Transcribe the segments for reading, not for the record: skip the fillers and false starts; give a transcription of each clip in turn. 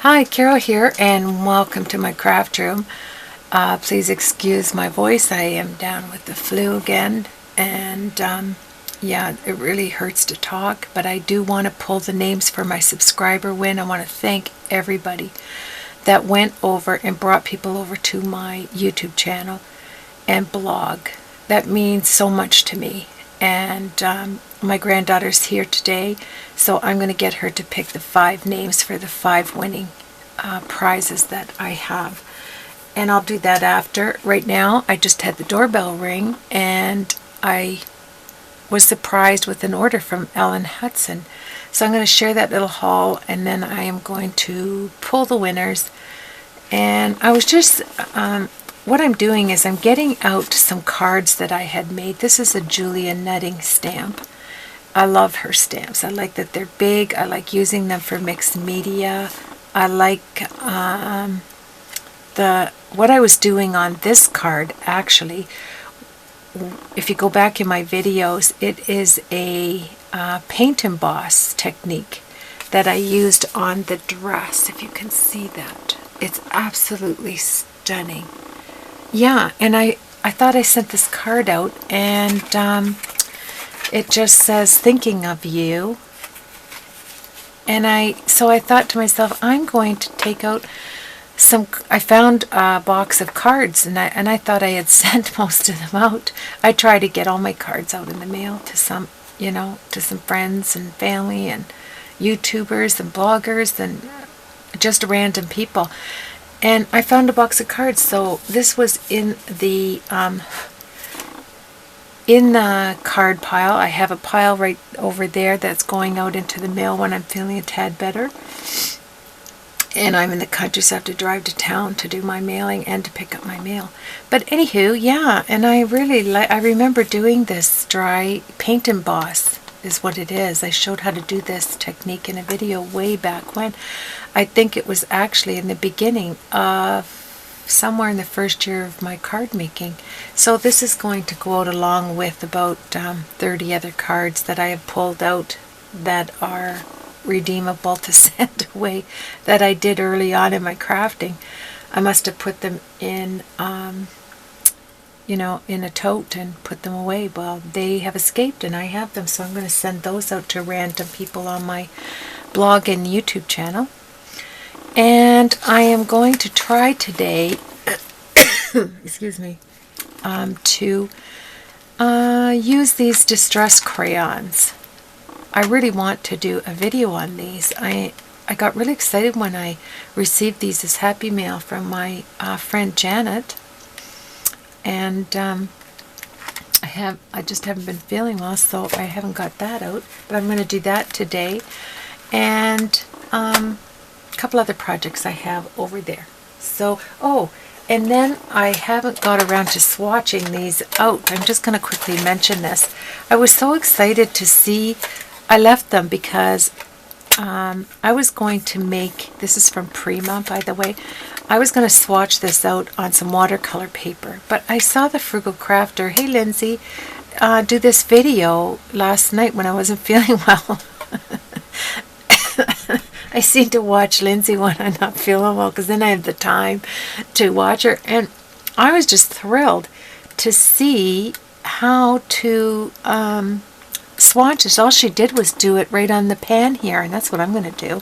Hi, Carol here, and welcome to my craft room. Please excuse my voice. I am down with the flu again, and yeah, it really hurts to talk, but I do want to pull the names for my subscriber win. I want to thank everybody that went over and brought people over to my YouTube channel and blog. That means so much to me. And my granddaughter's here today, so I'm going to get her to pick the 5 names for the 5 winning prizes that I have. And I'll do that after. Right now, I just had the doorbell ring, and I was surprised with an order from Ellen Hutson. So I'm going to share that little haul, and then I am going to pull the winners. And I was just... what I'm doing is I'm getting out some cards that I had made. This is a Julia Nutting stamp. I love her stamps. I like that they're big. I like using them for mixed media. I like what I was doing on this card, actually. If you go back in my videos, it is a paint emboss technique that I used on the dress. If you can see that. It's absolutely stunning. Yeah, and I thought I sent this card out, and it just says, thinking of you. And so I thought to myself, I'm going to take out some, I found a box of cards, and I thought I had sent most of them out. I try to get all my cards out in the mail to some, to some friends and family and YouTubers and bloggers and just random people. And I found a box of cards, so this was in the card pile. I have a pile right over there that's going out into the mail when I'm feeling a tad better. And I'm in the country, so I have to drive to town to do my mailing and to pick up my mail. But anywho, yeah, and I really I remember doing this dry paint emboss is what it is. I showed how to do this technique in a video way back when. I think it was actually in the beginning of somewhere in the first year of my card making. So this is going to go out along with about 30 other cards that I have pulled out that are redeemable to send away that I did early on in my crafting. I must have put them in in a tote and put them away. Well, they have escaped and I have them, so I'm going to send those out to random people on my blog and YouTube channel. And I am going to try today, excuse me, to use these distress crayons. I really want to do a video on these. I got really excited when I received these as happy mail from my friend Janet. And I just haven't been feeling well, so I haven't got that out. But I'm going to do that today. And a couple other projects I have over there. So, and then I haven't got around to swatching these out. I'm just going to quickly mention this. I was so excited to see, I left them because I was going to make, this is from Prima, by the way, I was going to swatch this out on some watercolor paper, but I saw the Frugal Crafter, hey Lindsay, do this video last night when I wasn't feeling well. I seem to watch Lindsay when I'm not feeling well, because then I have the time to watch her, and I was just thrilled to see how to swatch this. All she did was do it right on the pan here, and that's what I'm going to do.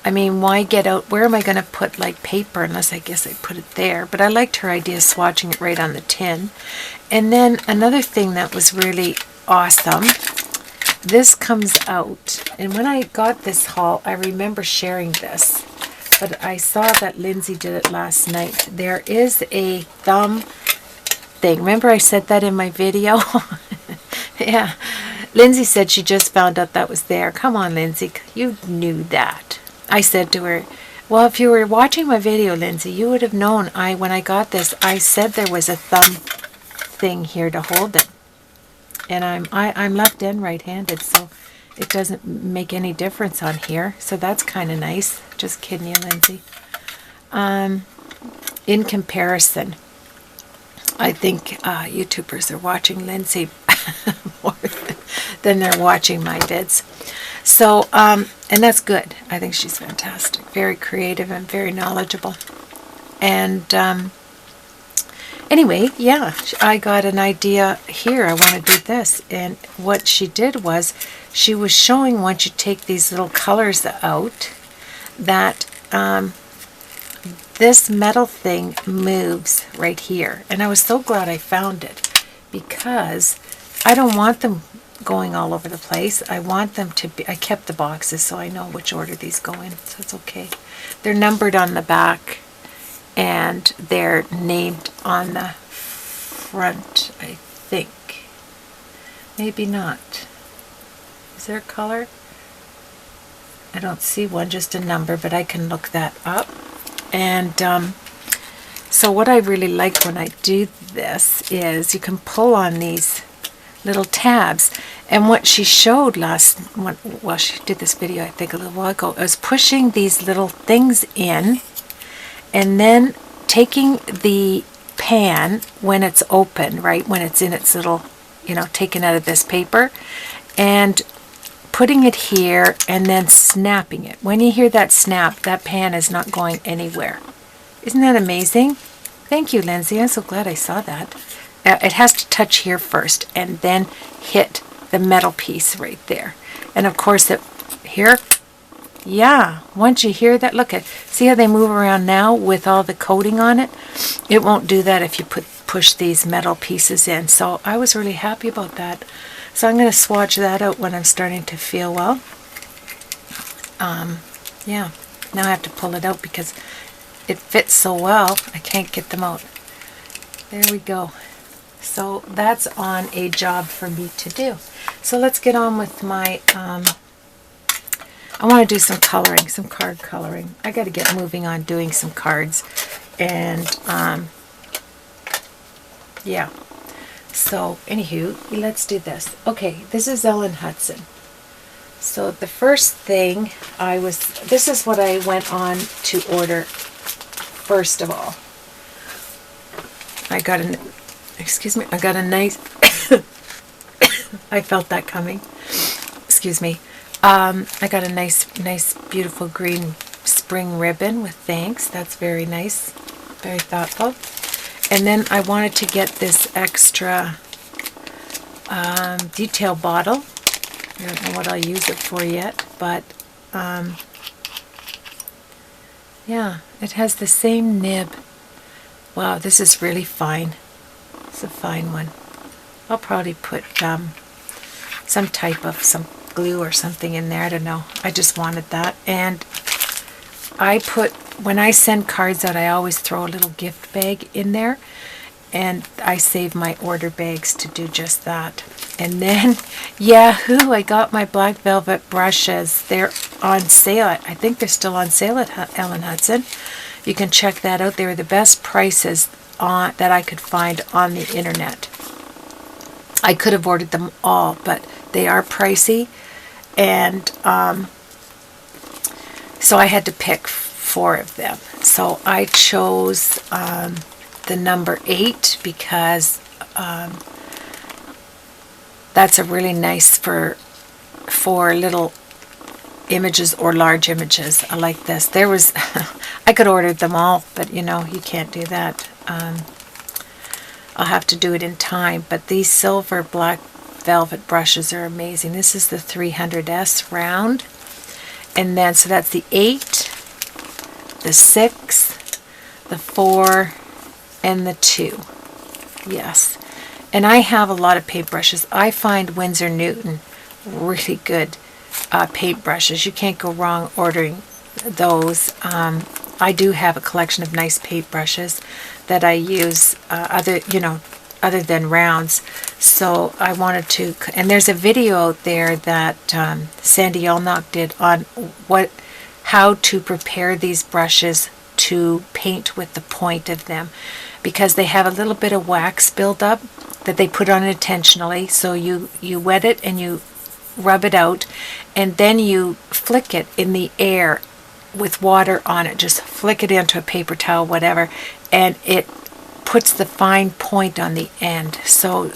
I mean, why get out, where am I going to put like paper, unless I guess I put it there. But I liked her idea of swatching it right on the tin. And then another thing that was really awesome, this comes out, and when I got this haul, I remember sharing this, but I saw that Lindsay did it last night. There is a thumb thing. Remember I said that in my video? Yeah. Lindsay said she just found out that was there. Come on, Lindsay, you knew that. I said to her, well, if you were watching my video, Lindsay, you would have known when I got this, I said there was a thumb thing here to hold it. And I'm left and right-handed, so it doesn't make any difference on here. So that's kind of nice. Just kidding you, Lindsay. In comparison, I think YouTubers are watching Lindsay more than they're watching my vids. So, and that's good. I think she's fantastic. Very creative and very knowledgeable. And anyway, yeah, I got an idea here. I want to do this. And what she did was she was showing once you take these little colors out that this metal thing moves right here. And I was so glad I found it because I don't want them going all over the place. I want them to be, I kept the boxes so I know which order these go in, so it's okay. They're numbered on the back and they're named on the front, I think. Maybe not. Is there a color? I don't see one, just a number, but I can look that up. And so what I really like when I do this is you can pull on these little tabs. And what she showed well, she did this video I think a little while ago, was pushing these little things in and then taking the pan when it's open, right, when it's in its little, you know, taken out of this paper, and putting it here and then snapping it. When you hear that snap, that pan is not going anywhere. Isn't that amazing? Thank you, Lindsay. I'm so glad I saw that. It has to touch here first and then hit the metal piece right there. And of course, here, yeah, once you hear that, look at, see how they move around now with all the coating on it? It won't do that if you push these metal pieces in. So I was really happy about that. So I'm going to swatch that out when I'm starting to feel well. Yeah, now I have to pull it out because it fits so well, I can't get them out. There we go. So that's on a job for me to do. So let's get on with my, I want to do some coloring, some card coloring. I got to get moving on doing some cards. And, yeah. So, anywho, let's do this. Okay, this is Ellen Hutson. So the first thing this is what I went on to order first of all. I got a nice, I felt that coming. Excuse me. I got a nice, beautiful green spring ribbon with thanks. That's very nice, very thoughtful. And then I wanted to get this extra detail bottle. I don't know what I'll use it for yet, but yeah, it has the same nib. Wow, this is really fine. It's a fine one. I'll probably put some type of some glue or something in there. I don't know. I just wanted that. And when I send cards out, I always throw a little gift bag in there. And I save my order bags to do just that. And then, yahoo, I got my black velvet brushes. They're on sale. I think they're still on sale at Ellen Hutson. You can check that out. They were the best prices that I could find on the internet. I could have ordered them all, but they are pricey. And so I had to pick 4 of them. So I chose the number 8 because that's a really nice for little images or large images. I like this. There was, I could order them all, but you know, you can't do that. I'll have to do it in time, but these silver black velvet brushes are amazing. This is the 300S round. And then, so that's the 8, the 6, the 4, and the 2. Yes. And I have a lot of paintbrushes. I find Winsor Newton really good paintbrushes. You can't go wrong ordering those. I do have a collection of nice paintbrushes that I use other than rounds. So I wanted to, and there's a video out there that Sandy Elnock did on how to prepare these brushes to paint with the point of them, because they have a little bit of wax buildup that they put on intentionally. So you wet it and you rub it out, and then you flick it in the air with water on it. Just flick it into a paper towel, whatever, and it puts the fine point on the end. So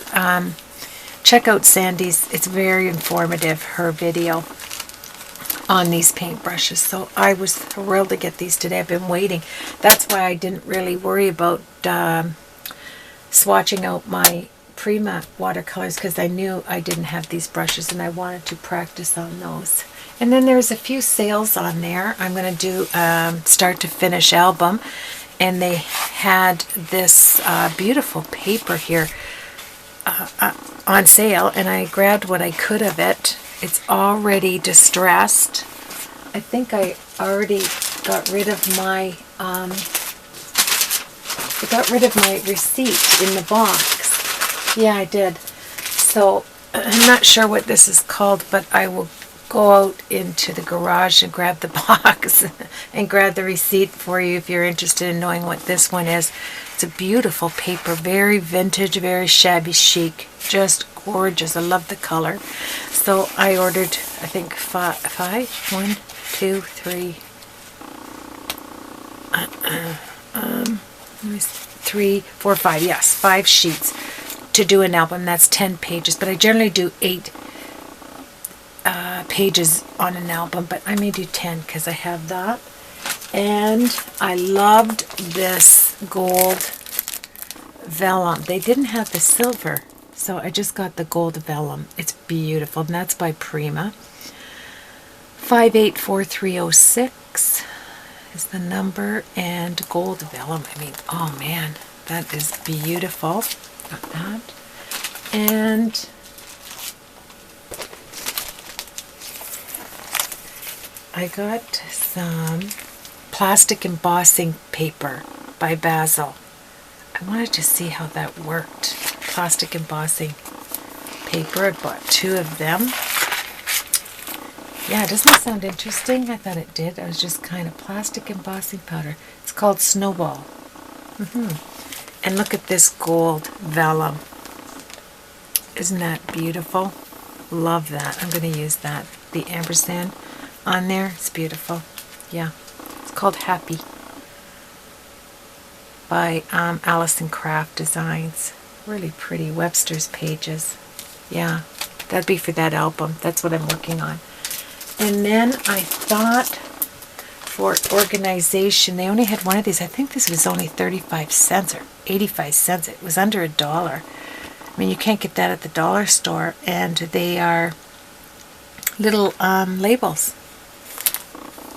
check out Sandy's, it's very informative, her video. on these paintbrushes. So I was thrilled to get these today. I've been waiting. That's why I didn't really worry about swatching out my Prima watercolors, because I knew I didn't have these brushes and I wanted to practice on those. And then there's a few sales on there. I'm going to do start to finish album, and they had this beautiful paper here on sale, and I grabbed what I could of it. It's already distressed. I think I already got rid of my receipt in the box. Yeah, I did. So I'm not sure what this is called, but I will go out into the garage and grab the box and grab the receipt for you if you're interested in knowing what this one is. It's a beautiful paper, very vintage, very shabby chic, just gorgeous. I love the color. So I ordered, I think, five. 1, 2, 3. 3, 4, 5. Yes, 5 sheets to do an album. That's 10 pages, but I generally do 8 pages on an album, but I may do 10 because I have that. And I loved this gold vellum. They didn't have the silver, so I just got the gold vellum. It's beautiful, and that's by Prima. 584306 is the number, and gold vellum. I mean, oh man, that is beautiful. Got that. And I got some plastic embossing paper by Basil. I wanted to see how that worked. Plastic embossing paper. I bought 2 of them. Yeah, doesn't that sound interesting? I thought it did. I was just kind of plastic embossing powder. It's called Snowball. And look at this gold vellum. Isn't that beautiful? Love that. I'm going to use that. The ampersand on there. It's beautiful. Yeah. It's called Happy by Allison Craft Designs. Really pretty. Webster's Pages. Yeah. That'd be for that album. That's what I'm working on. And then I thought for organization, they only had one of these. I think this was only 35 cents or 85 cents. It was under $1. I mean, you can't get that at the dollar store. And they are little labels.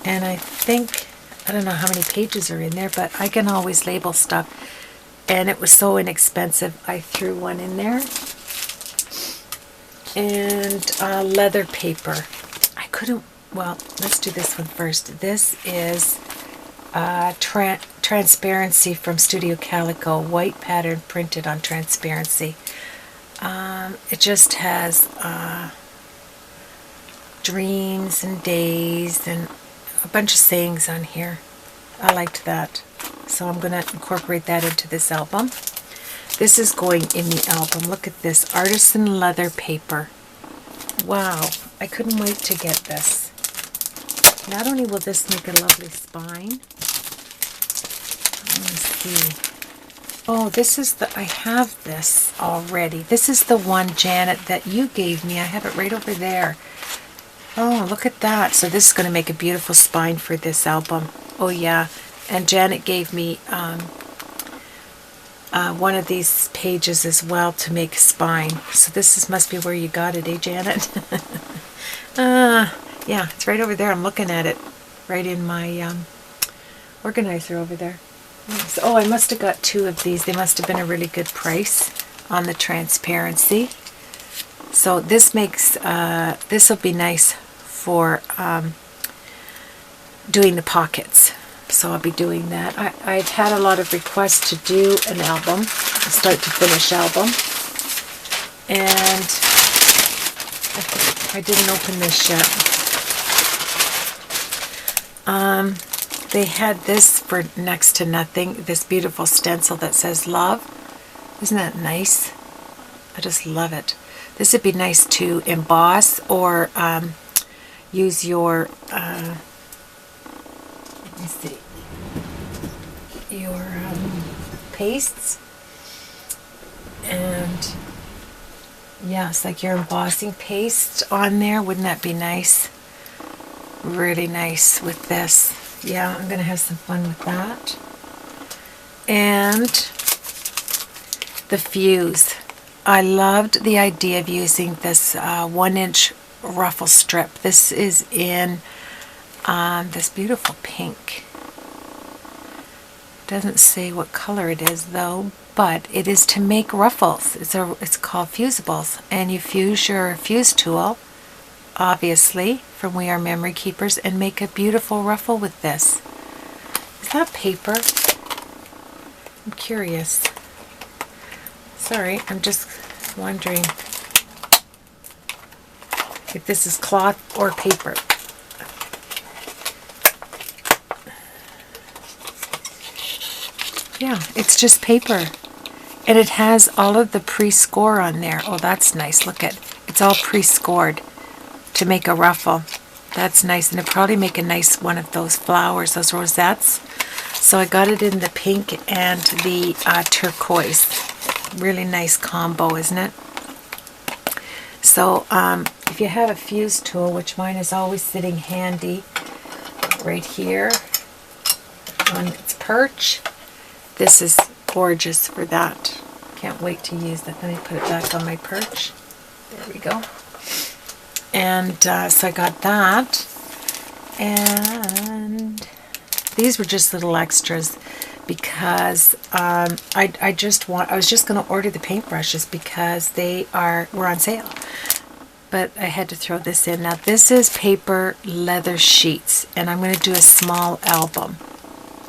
And I think, I don't know how many pages are in there, but I can always label stuff. And it was so inexpensive, I threw one in there. And leather paper. I couldn't, well, let's do this one first. This is Transparency from Studio Calico, white pattern printed on transparency. It just has dreams and days and a bunch of sayings on here. I liked that. So I'm going to incorporate that into this album. This is going in the album. Look at this. Artisan leather paper. Wow. I couldn't wait to get this. Not only will this make a lovely spine. Let me see. Oh, this is the, I have this already. This is the one, Janet, that you gave me. I have it right over there. Oh, look at that. So this is going to make a beautiful spine for this album. Oh, yeah. And Janet gave me one of these pages as well to make a spine. So this must be where you got it, eh, Janet? Yeah, it's right over there. I'm looking at it right in my organizer over there. So, oh, I must have got 2 of these. They must have been a really good price on the transparency. So this makes, this will be nice for doing the pockets. So I'll be doing that. I've had a lot of requests to do an album, a start to finish album. And I didn't open this yet. They had this for next to nothing, this beautiful stencil that says love. Isn't that nice? I just love it. This would be nice to emboss or use your, let me see, your pastes. And yes, like your embossing paste on there. Wouldn't that be nice? really nice with this. Yeah, I'm going to have some fun with that. And the fuse. I loved the idea of using this 1-inch ruffle strip. This is in this beautiful pink. Doesn't say what color it is though, but it is to make ruffles. It's called fusibles, and you fuse your fuse tool, obviously, from We Are Memory Keepers, and make a beautiful ruffle with this. Is that paper? I'm curious. Sorry, I'm just wondering if this is cloth or paper. Yeah, it's just paper. And it has all of the pre-score on there. Oh, that's nice. Look at, it's all pre-scored to make a ruffle. That's nice. And it'll probably make a nice one of those flowers, those rosettes. So I got it in the pink and the turquoise. Really nice combo, isn't it? So if you have a fuse tool, which mine is always sitting handy right here on its perch, this is gorgeous for that. Can't wait to use that. Let me put it back on my perch. There we go. And so I got that. And these were just little extras because I was just going to order the paintbrushes because they were on sale. But I had to throw this in. Now this is paper leather sheets, and I'm going to do a small album.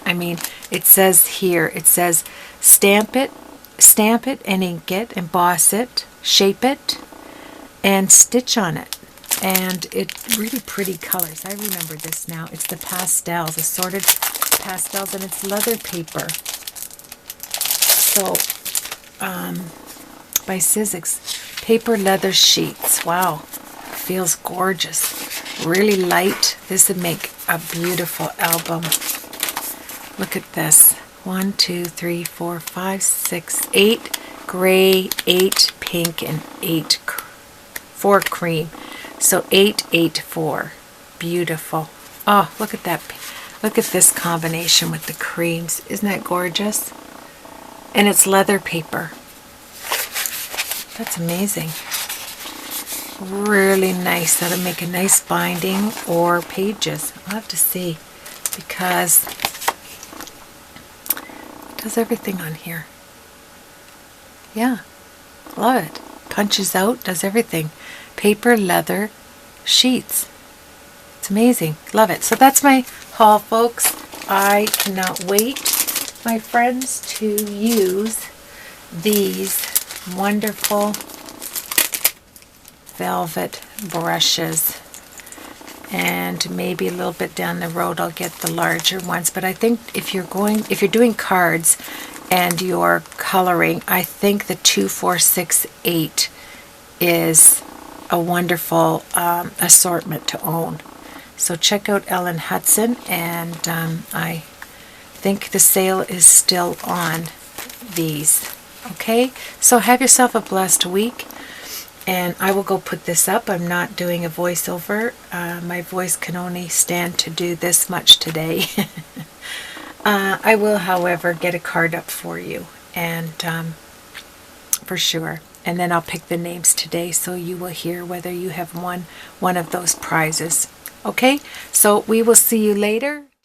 I mean, it says here, it says stamp it and ink it, emboss it, shape it, and stitch on it. And it's really pretty colors. I remember this now. It's the pastels, assorted pastels, and it's leather paper. So, by Sizzix, paper leather sheets. Wow, feels gorgeous. Really light. This would make a beautiful album. Look at this. 1, 2, 3, 4, 5, 6, 8 gray, 8 pink, and 4 cream. So 8, 8, 4. Beautiful. Oh, look at that. Look at this combination with the creams. Isn't that gorgeous? And it's leather paper. That's amazing. Really nice. That'll make a nice binding or pages. I'll have to see because it does everything on here. Yeah, love it. Punches out, does everything. Paper leather sheets. It's amazing. Love it. So that's my haul, folks. I cannot wait, my friends, to use these wonderful velvet brushes. And maybe a little bit down the road I'll get the larger ones. But I think if you're doing cards and you're coloring, I think the 2468 is a wonderful assortment to own. So check out Ellen Hutson, and I think the sale is still on these. Okay, so have yourself a blessed week, and I will go put this up. I'm not doing a voiceover. My voice can only stand to do this much today. I will, however, get a card up for you, and for sure. And then I'll pick the names today, so you will hear whether you have won one of those prizes. Okay, so we will see you later.